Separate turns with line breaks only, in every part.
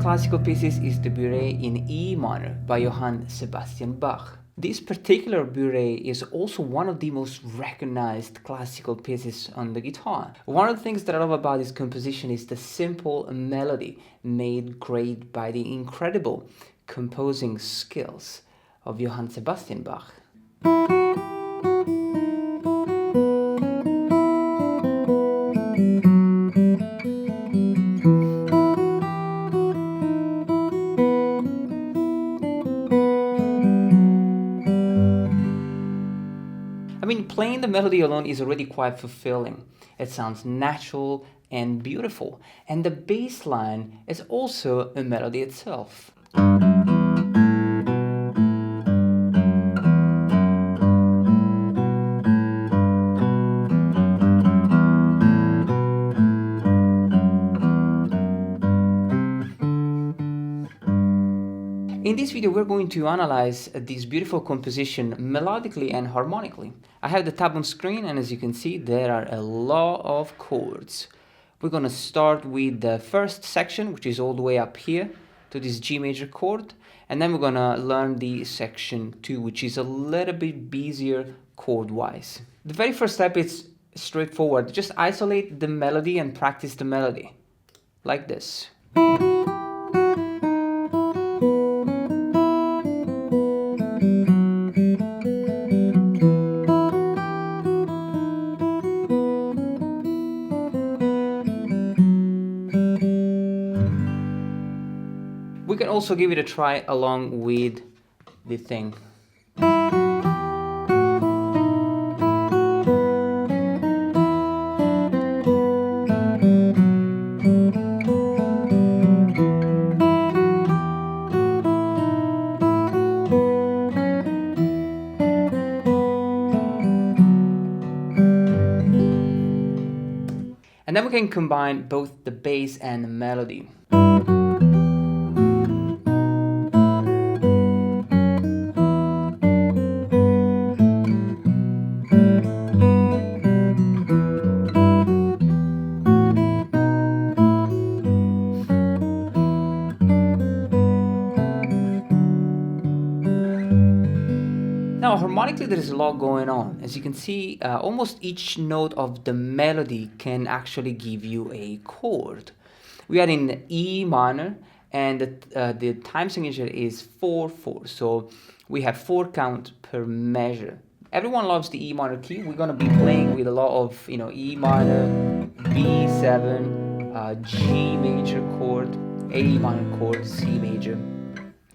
classical pieces is the Bourree in E minor by Johann Sebastian Bach. This particular Bourree is also one of the most recognized classical pieces on the guitar. One of the things that I love about this composition is the simple melody made great by the incredible composing skills of Johann Sebastian Bach. Playing the melody alone is already quite fulfilling. It sounds natural and beautiful, and the bass line is also a melody itself. In this video, we're going to analyze this beautiful composition melodically and harmonically. I have the tab on screen, and as you can see, there are a lot of chords. We're going to start with the first section, which is all the way up here to this G major chord, and then we're going to learn the section 2, which is a little bit busier chord-wise. The very first step is straightforward. Just isolate the melody and practice the melody, like this. We can also give it a try along with the thing. And then we can combine both the bass and the melody. Now, harmonically, there is a lot going on. As you can see, almost each note of the melody can actually give you a chord. We are in E minor, and the time signature is 4/4. So we have 4 count per measure. Everyone loves the E minor key. We're going to be playing with a lot of, E minor, B7, G major chord, A minor chord, C major.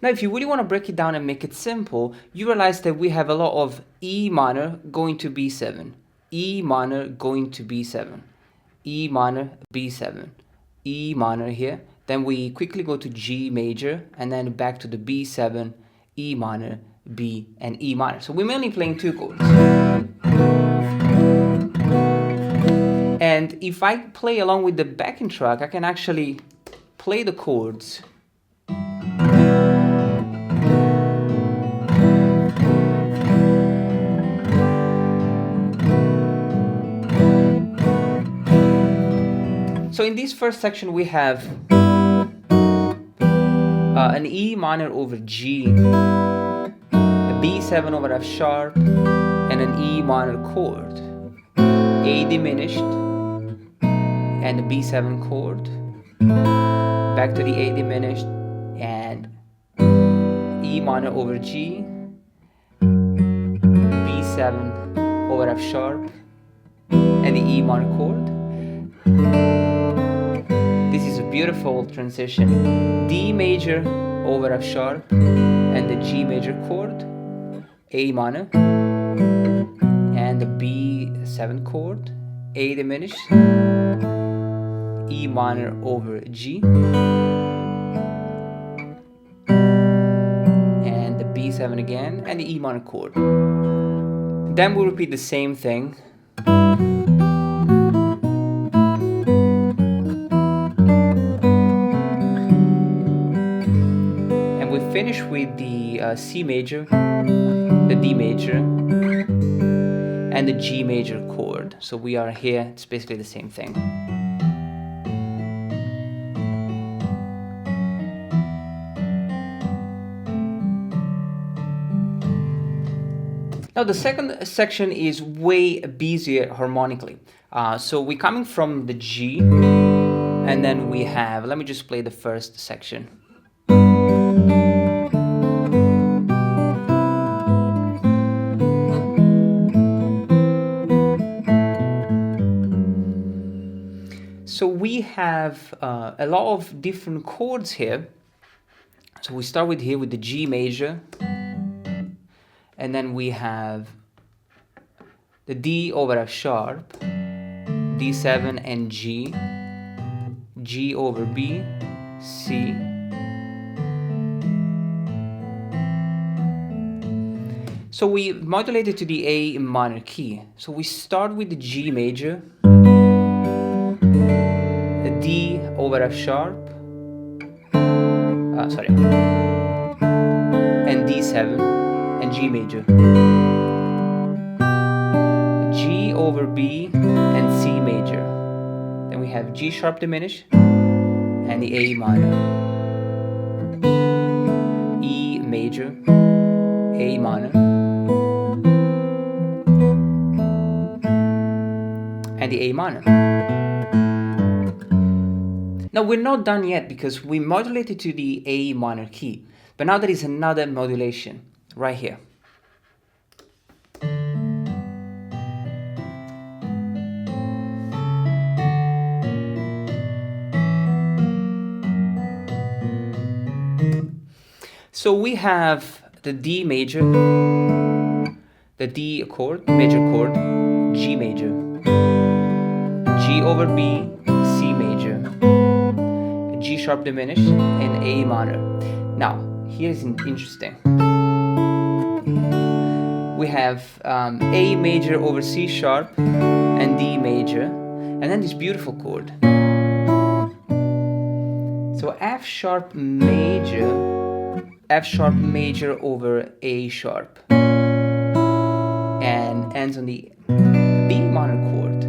Now, if you really want to break it down and make it simple, you realize that we have a lot of E minor going to B7, E minor going to B7, E minor, B7, E minor here. Then we quickly go to G major and then back to the B7, E minor, B, and E minor. So we're mainly playing 2 chords. And if I play along with the backing track, I can actually play the chords. So in this first section we have an E minor over G, a B7 over F sharp, and an E minor chord, A diminished, and a B7 chord, back to the A diminished, and E minor over G, B7 over F sharp, and the E minor chord. This is a beautiful transition. D major over F sharp and the G major chord, A minor, and the B7 chord, A diminished, E minor over G, and the B7 again, and the E minor chord. Then we'll repeat the same thing. Finish with the C major, the D major, and the G major chord. So we are here, it's basically the same thing. Now the second section is way busier harmonically. So we're coming from the G, and then we have, let me just play the first section. So we have a lot of different chords here. So we start with here with the G major, and then we have the D over F sharp, D7 and G, G over B, C, so we modulate it to the A minor key. So we start with the G major, the D over F sharp, and D7 and G major, G over B and C major. Then we have G sharp diminished and the A minor, E major, A minor, and the A minor. Now we're not done yet because we modulated to the A minor key, but now there is another modulation right here. So we have the D major, the D chord, major chord, G major, G over B, C major, G sharp diminished, and A minor. Now, here's interesting. We have A major over C sharp and D major, and then this beautiful chord. So F sharp major over A sharp, and ends on the B minor chord.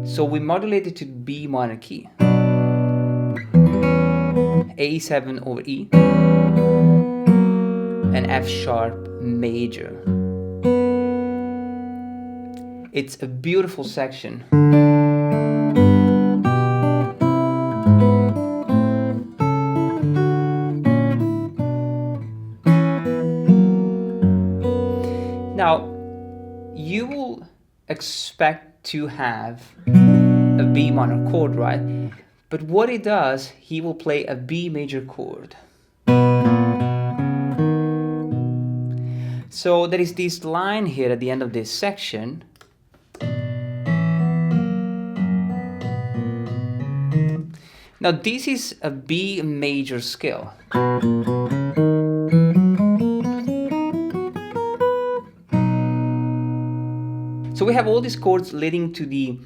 So we modulate it to B minor key. A7 over E, and F sharp major. It's a beautiful section. Now, you will expect to have a B minor chord, right? But what it does, he will play a B major chord. So there is this line here at the end of this section. Now this is a B major scale. So we have all these chords leading to the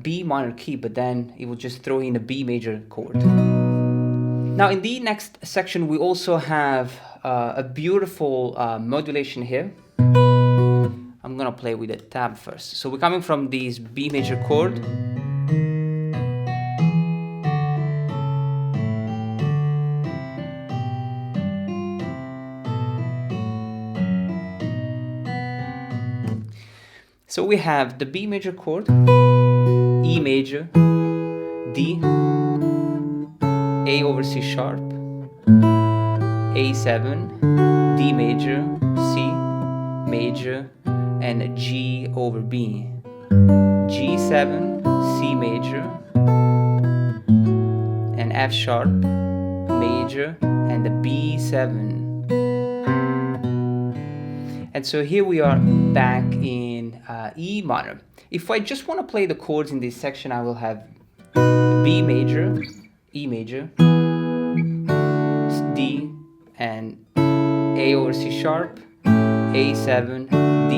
B minor key, but then it will just throw in a B major chord. Now in the next section we also have a beautiful modulation here. I'm gonna play with a tab first. So we're coming from this B major chord. So we have the B major chord, E major, D, A over C sharp, A7, D major, C major, and G over B, G7, C major, and F sharp major, and the B7. And so here we are back in E minor. If I just want to play the chords in this section, I will have B major, E major, D, and A over C sharp, A7, D,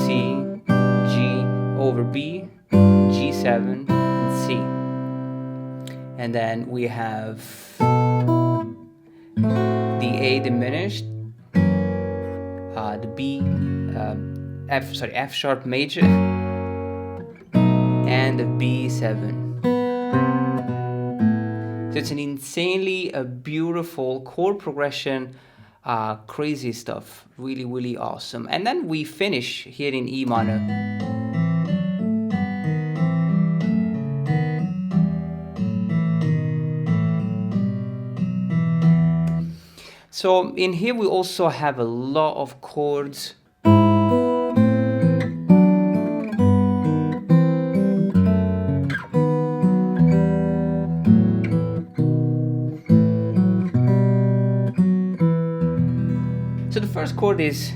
C, G over B, G7, and C. And then we have the A diminished, the B, F sharp major, and the B7. So it's an insanely beautiful chord progression Crazy stuff, really, really awesome. And then we finish here in E minor. So in here we also have a lot of chords. So the first chord is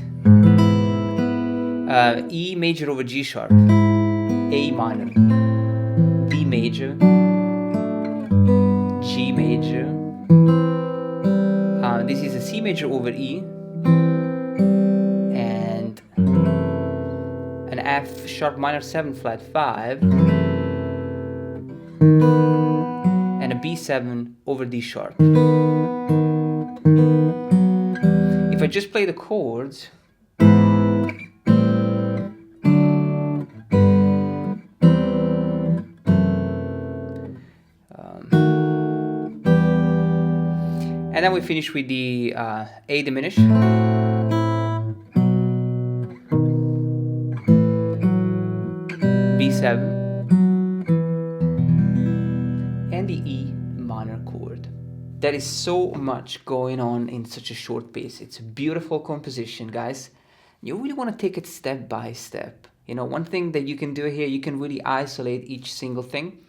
E major over G sharp, A minor, D major, G major. This is a C major over E, and an F sharp minor 7 flat 5, and a B7 over D sharp. If I just play the chords, and then we finish with the A diminished, B7, and the E minor chord. There is so much going on in such a short piece. It's a beautiful composition, guys. You really want to take it step by step. You know, one thing that you can do here, you can really isolate each single thing.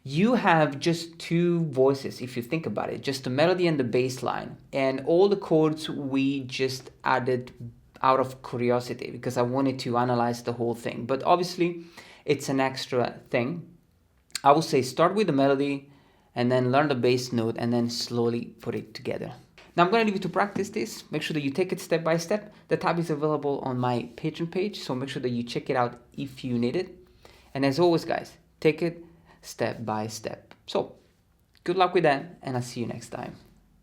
You have just two voices, if you think about it, just the melody and the bass line. And all the chords we just added out of curiosity because I wanted to analyze the whole thing. But obviously, it's an extra thing. I would say start with the melody and then learn the bass note and then slowly put it together. Now I'm going to leave you to practice this. Make sure that you take it step by step. The tab is available on my Patreon page, so make sure that you check it out if you need it. And as always, guys, take it step by step. So, good luck with that, and I'll see you next time.